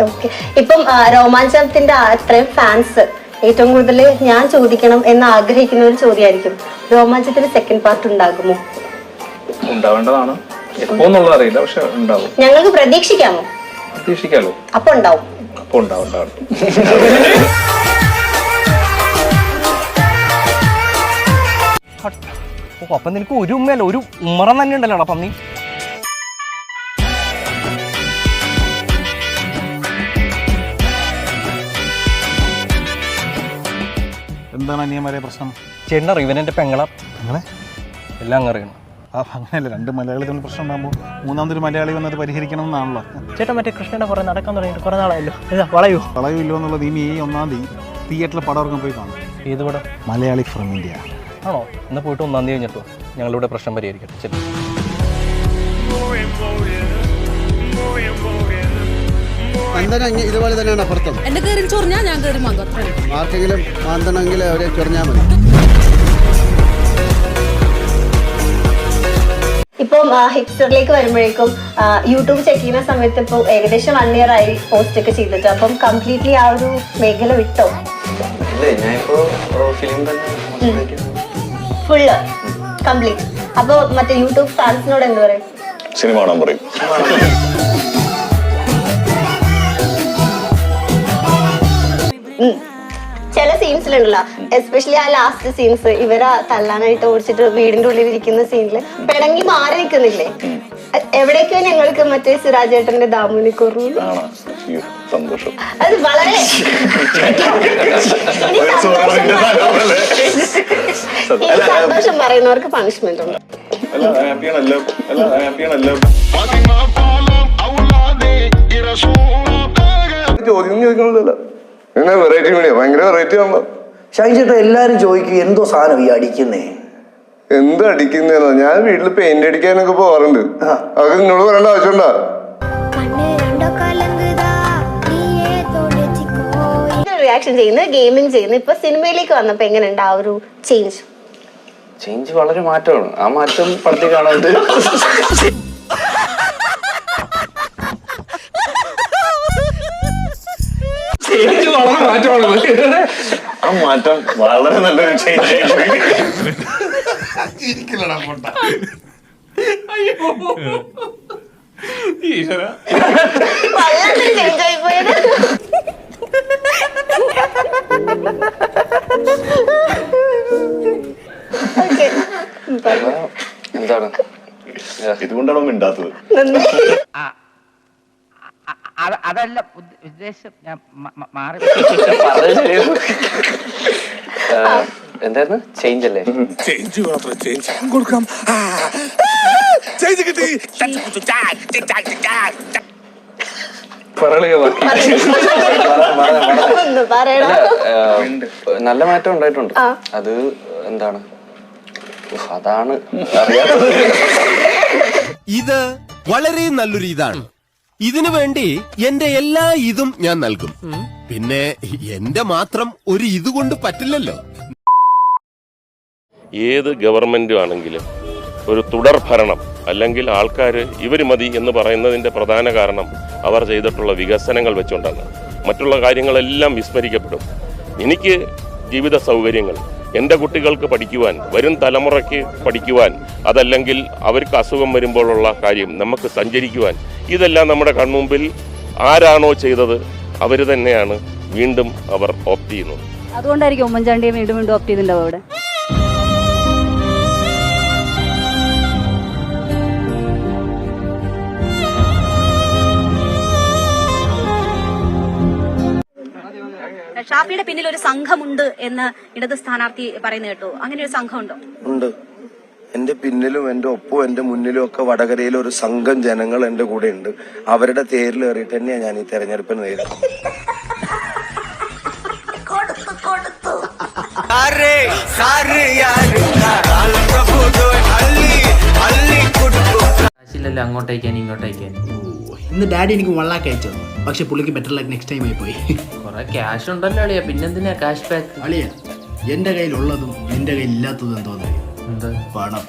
Okay. ഇപ്പം രോമാഞ്ചത്തിന്റെ അത്രയും fans ഏറ്റവും കൂടുതൽ ഞാൻ ചോദിക്കണം എന്ന് ആഗ്രഹിക്കുന്ന ഒരു ചോദ്യമായിരിക്കും, രോമാഞ്ചത്തിന് സെക്കൻഡ് പാർട്ട് ഉണ്ടാകുമോ? ഉണ്ടാവേണ്ടതാണ്. എപ്പോന്നുള്ളത് അറിയില്ല, പക്ഷെ ഉണ്ടാവും. ഞങ്ങൾക്ക് പ്രതീക്ഷിക്കാമോ? പ്രതീക്ഷിക്കാലോ. അപ്പൊ ഉണ്ടാവും. അപ്പൊ ഉണ്ടാവും. അപ്പൊ നിനക്ക് ഒരു ഉമ്മയല്ല, ഒരു ഉമ്മറം തന്നെ ഉണ്ടല്ലോ പന്നി. എന്താണ് അനിയന്മാരെ പ്രശ്നം? ചേട്ടൻ അറിയും, ഇവൻ എൻ്റെ പെങ്ങളെ എല്ലാം അങ്ങ് അറിയണം. അങ്ങനെയല്ല, രണ്ട് മലയാളി തമ്മിൽ പ്രശ്നം ഉണ്ടാകുമ്പോൾ മൂന്നാമതൊരു മലയാളി വന്നത് പരിഹരിക്കണം എന്നാണല്ലോ. ചേട്ടൻ മറ്റേ കൃഷ്ണന്റെ പുറകെ നടക്കാൻ തുടങ്ങിയിട്ട് കുറെ നാളായല്ലോ. വളയുമില്ലോ എന്നുള്ളത് ഇനി ഈ 1-ാം തീയതി തിയേറ്ററിൽ പടം ഇറങ്ങാൻ പോയി കാണും. ഏത് പടം? Malayali from India. ആണോ? എന്നാൽ പോയിട്ട് 1-ാം തീയതി കഴിഞ്ഞിട്ടോ ഞങ്ങളിവിടെ പ്രശ്നം പരിഹരിക്കട്ടെ. ശരി. ഇതുപോലെ തന്നെയാണ് അപ്പുറത്തും. എന്റെ കയറി ചൊറിഞ്ഞാൽ ഞാൻ കയറി മാന്തും. ആർക്കെങ്കിലും മാന്തണമെങ്കിൽ അവരെ ചൊറിഞ്ഞാൽ മതി. ഇപ്പം ഹിപ്സ്റ്ററിലേക്ക് വരുമ്പോഴേക്കും യൂട്യൂബ് ചെക്ക് ചെയ്യുന്ന സമയത്ത് ഇപ്പോൾ ഏകദേശം 1 year ആയി പോസ്റ്റ് ഒക്കെ ചെയ്തിട്ട്, അപ്പം കംപ്ലീറ്റ്ലി ആ ഒരു മേഖല വിട്ടോ? Full complete. അപ്പൊ മറ്റേ യൂട്യൂബ് ഫാൻസിനോട് എന്ത് പറയും? സിനിമ കാണാൻ പറയും. ചില സീൻസിലുണ്ടല്ലോ, എസ്പെഷ്യലി ആ ലാസ്റ്റ് സീൻസ്, ഇവരെ തല്ലാനായിട്ട് ഓടിച്ചിട്ട് വീടിന്റെ ഉള്ളിൽ ഇരിക്കുന്ന സീനില് പിണങ്ങി മാറി നിൽക്കുന്നില്ലേ? എവിടേക്കോ ഞങ്ങൾക്ക് മറ്റേ സിറാജേട്ടന്റെ ദാമുനി കുറഞ്ഞു. സന്തോഷം. അത് വളരെ സന്തോഷം പറയുന്നവർക്ക് പണിഷ്മെന്റ് ഉണ്ട്. ചോദ്യം ചോദിക്കണല്ലോ, വെറൈറ്റി മീഡിയ ഭയങ്കര വെറൈറ്റി ആണല്ലോ. ഷൈൻ എല്ലാരും ചോദിക്കും എന്തോ സാധനം ഈ അടിക്കുന്നേ? എന്ത് അടിക്കുന്നോ? ഞാൻ വീട്ടിൽ പെയിന്റ് അടിക്കാനൊക്കെ പോവാറുണ്ട്. അതൊക്കെ നിന്നോട് പറയേണ്ട ആവശ്യമുണ്ടാ? റിയാക്ഷൻ ചെയ്യുന്നു, ഗെയിമിംഗ് ചെയ്യുന്നു. ഇപ്പൊ സിനിമയിലേക്ക് വന്നപ്പോ എങ്ങനെയുണ്ട് ആ ഒരു ചേഞ്ച്? ചേഞ്ച് വളരെ മാറ്റമാണ്. ആ മാറ്റം പടത്തിൽ കാണാണ്ട് ആ മാറ്റം വളരെ നല്ലൊരു ചേഞ്ച്. ചേഞ്ച് ആയി പോയത്. എന്താണ് ഇതുകൊണ്ടാണോ മിണ്ടാത്തത്? അതല്ല ഉദ്ദേശം, ഞാൻ മാറി. എന്തായിരുന്നു? ചേഞ്ച് അല്ലേ? ചേഞ്ച് മാത്രം ചേഞ്ച് കൊടുക്കാം. ചേഞ്ച് കിട്ടി. നല്ല മാറ്റം ഉണ്ടായിട്ടുണ്ട്. അത് എന്താണ്? അതാണ് ഇത് വളരെ നല്ലൊരു ഇതാണ്. ഇതിനു വേണ്ടി എന്റെ എല്ലാ ഇതും ഞാൻ നൽകും. പിന്നെ എന്റെ മാത്രം ഒരു ഇതുകൊണ്ട് പറ്റില്ലല്ലോ. ഏത് ഗവൺമെന്റും ആണെങ്കിലും ഒരു തുടർ ഭരണം അല്ലെങ്കിൽ ആൾക്കാർ ഇവർ മതി എന്ന് പറയുന്നതിൻ്റെ പ്രധാന കാരണം അവർ ചെയ്തിട്ടുള്ള വികസനങ്ങൾ വെച്ചുകൊണ്ടാണ്. മറ്റുള്ള കാര്യങ്ങളെല്ലാം വിസ്മരിക്കപ്പെടും. എനിക്ക് ജീവിത സൗകര്യങ്ങൾ, എൻ്റെ കുട്ടികൾക്ക് പഠിക്കുവാൻ, വരും തലമുറയ്ക്ക് പഠിക്കുവാൻ, അതല്ലെങ്കിൽ അവർക്ക് അസുഖം വരുമ്പോഴുള്ള കാര്യം, നമുക്ക് സഞ്ചരിക്കുവാൻ, ഇതെല്ലാം നമ്മുടെ കൺമുമ്പിൽ ആരാണോ ചെയ്തത് അവർ തന്നെയാണ് വീണ്ടും അവർ ഓപ്റ്റ് ചെയ്യുന്നത്. അതുകൊണ്ടായിരിക്കും ഉമ്മൻചാണ്ടിയെ വീണ്ടും വീണ്ടും ഓപ്റ്റ് ചെയ്തിട്ടുണ്ടാവും അവിടെ. ഷാഫിയുടെ പിന്നിൽ ഒരു സംഘമുണ്ട് എന്ന് ഇടത് സ്ഥാനാർത്ഥി പറയുന്നത് കേട്ടു. അങ്ങനെ ഒരു സംഘം ഉണ്ടോ? ഉണ്ട്. എന്റെ പിന്നിലും എന്റെ ഒപ്പവും എന്റെ മുന്നിലും ഒക്കെ വടകരയിൽ ഒരു സംഘം ജനങ്ങൾ എന്റെ കൂടെ ഉണ്ട്. അവരുടെ തേരിൽ കയറിയിട്ട് തന്നെയാണ് ഞാൻ ഈ തെരഞ്ഞെടുപ്പിന് നേരിടുന്നത്. അങ്ങോട്ടേക്കാൻ ഇങ്ങോട്ടേക്കാൻ ഇന്ന് ഡാഡി എനിക്ക് 1 lakh അയച്ചു, പക്ഷെ പുള്ളിക്ക് ബെറ്റർ ലൈക്ക് നെക്സ്റ്റ് ടൈം ആയി പോയി. കുറെ ക്യാഷ് ഉണ്ടല്ലോ അളിയാ, പിന്നെന്തിനാ ക്യാഷ് ബാക്ക്? അളിയ, എന്റെ കയ്യിലുള്ളതും എന്റെ കയ്യിൽ ഇല്ലാത്തതും എന്തോന്ന്? എന്താ? പണം.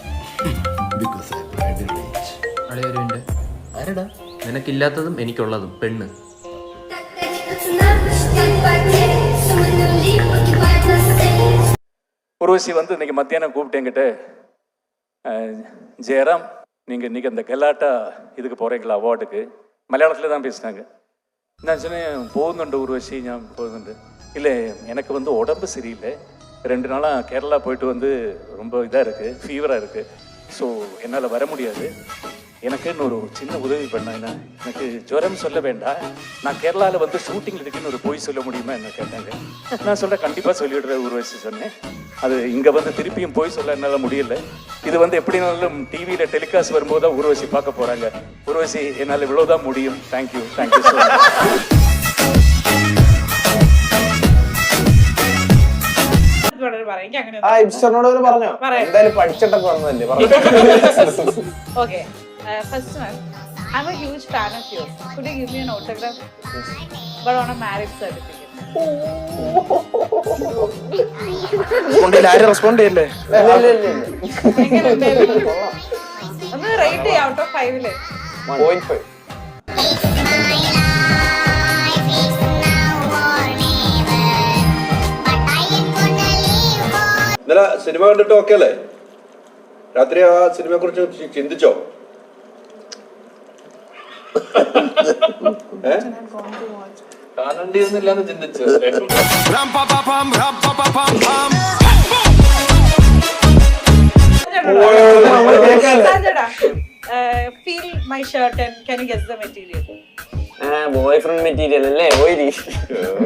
ആരെടാ? നിനക്കില്ലാത്തതും എനിക്കുള്ളതും പെണ്ണ്. உருவசி வந்து இன்னைக்கு மத்தியானம் கூப்பிட்டு என்கிட்ட ஜெயராம் நீங்கள் இன்னைக்கு அந்த கெல்லாட்டா இதுக்கு போகிறீங்களா அவார்டுக்கு மலையாளத்தில் தான் பேசினாங்க. நான் சொன்னேன் போகுന്നുണ്ട് உருவசி ഞാൻ പോകുന്നുണ്ട്. இல்லை எனக்கு வந்து உடம்பு சரியில்லை, 2 நாளாக கேரளா போயிட்டு வந்து ரொம்ப இதாக இருக்குது, ஃபீவராக இருக்குது, ஸோ என்னால் வர முடியாது, எனக்குன்னு ஒரு சின்ன உதவி பண்ணேன், எனக்கு ஜுரம் சொல்ல வேண்டாம், நான் கேரளாவில் வந்து ஷூட்டிங்கில் இருக்குன்னு ஒரு பொய் சொல்ல முடியுமா என்ன கேட்டாங்க. நான் சொல்கிறேன் கண்டிப்பாக சொல்லிவிடுறேன் உருவசி சொன்னேன். அது இங்கே வந்து திருப்பியும் பொய் சொல்ல என்னால் முடியல. இது வந்து எப்படினாலும் டிவியில் டெலிகாஸ்ட் வரும்போது தான் உருவசி பார்க்க போகிறாங்க. உருவசி என்னால் இவ்வளோதான் முடியும். Thank you thank you so much. പറഞ്ഞോ എന്തായാലും പഠിച്ചിട്ടൊക്കെ വന്നതല്ലേ പറഞ്ഞു. Okay, first one, I'm a huge fan of yours. Could you give me an autograph? But on a marriage certificate. ആരും റെസ്പോണ്ട് ചെയ്യല്ലേ? ഒന്ന് റേറ്റ് ഔട്ട് ഓഫ് 5 ല് 0.5. ഇന്നലെ സിനിമ കണ്ടിട്ട് ഓക്കെ അല്ലേ? രാത്രി ആ സിനിമയെ കുറിച്ച് ചിന്തിച്ചോ? കാണേണ്ടിയിരുന്നില്ലാന്ന് ചിന്തിച്ചു. Feel my shirt and can you guess the material? Boy friend material അല്ലേ?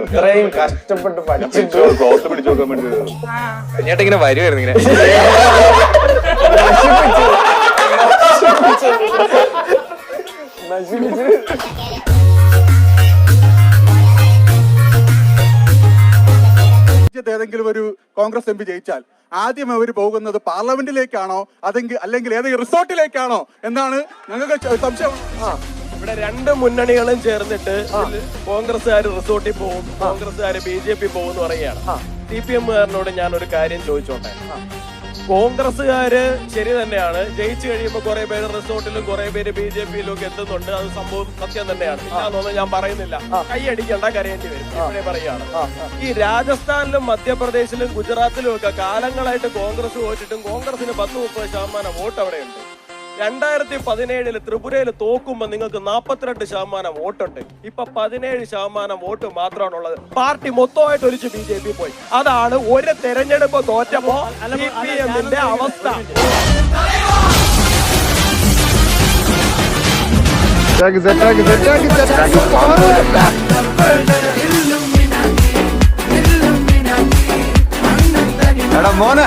ഇത്രയും കഷ്ടപ്പെട്ട് പഠിച്ചിട്ട് ക്ലോത്ത് പിടിച്ചു നോക്കാൻ വേണ്ടി കഴിഞ്ഞിട്ട് ഇങ്ങനെ വരുമായിരുന്നു ഇങ്ങനെ. ഏതെങ്കിലും ഒരു കോൺഗ്രസ് എം പി ജയിച്ചാൽ ആദ്യം അവർ പോകുന്നത് പാർലമെന്റിലേക്കാണോ അല്ലെങ്കിൽ ഏതെങ്കിലും റിസോർട്ടിലേക്കാണോ എന്നാണ് ഞങ്ങൾക്ക് സംശയം. ഇവിടെ 2 മുന്നണികളും ചേർന്നിട്ട് കോൺഗ്രസ്സുകാർ റിസോർട്ടിൽ പോകും, കോൺഗ്രസ്സുകാർ BJP പോകും എന്ന് പറയുകയാണ്. CPM-കാരനോട് ഞാനൊരു കാര്യം ചോദിച്ചോട്ടെ. കോൺഗ്രസ്സുകാര് ശരി തന്നെയാണ്, ജയിച്ചു കഴിയുമ്പോൾ കുറെ പേര് റിസോർട്ടിലും കുറെ പേര് BJP-യിലും ഒക്കെ എത്തുന്നുണ്ട്, അത് സംഭവം സത്യം തന്നെയാണ്, ഇല്ലാന്നൊന്നും ഞാൻ പറയുന്നില്ല. കൈയടിക്കണ്ട, കരയേണ്ടി വരും, ഇവിടെ പറയുകയാണ്. ഈ രാജസ്ഥാനിലും മധ്യപ്രദേശിലും ഗുജറാത്തിലും ഒക്കെ കാലങ്ങളായിട്ട് കോൺഗ്രസ് തോറ്റിട്ടും കോൺഗ്രസിന് 10-30% വോട്ട് അവിടെയുണ്ട്. 2017 ത്രിപുരയിൽ തോക്കുമ്പോ നിങ്ങൾക്ക് 42% വോട്ടുണ്ട്. ഇപ്പൊ 17% വോട്ട് മാത്രമാണുള്ളത്. പാർട്ടി മൊത്തമായിട്ട് ഒലിച്ച് BJP പോയി. അതാണ് ഒരു തെരഞ്ഞെടുപ്പ് തോറ്റപ്പോ CPM-ന്റെ അവസ്ഥ. മോനെ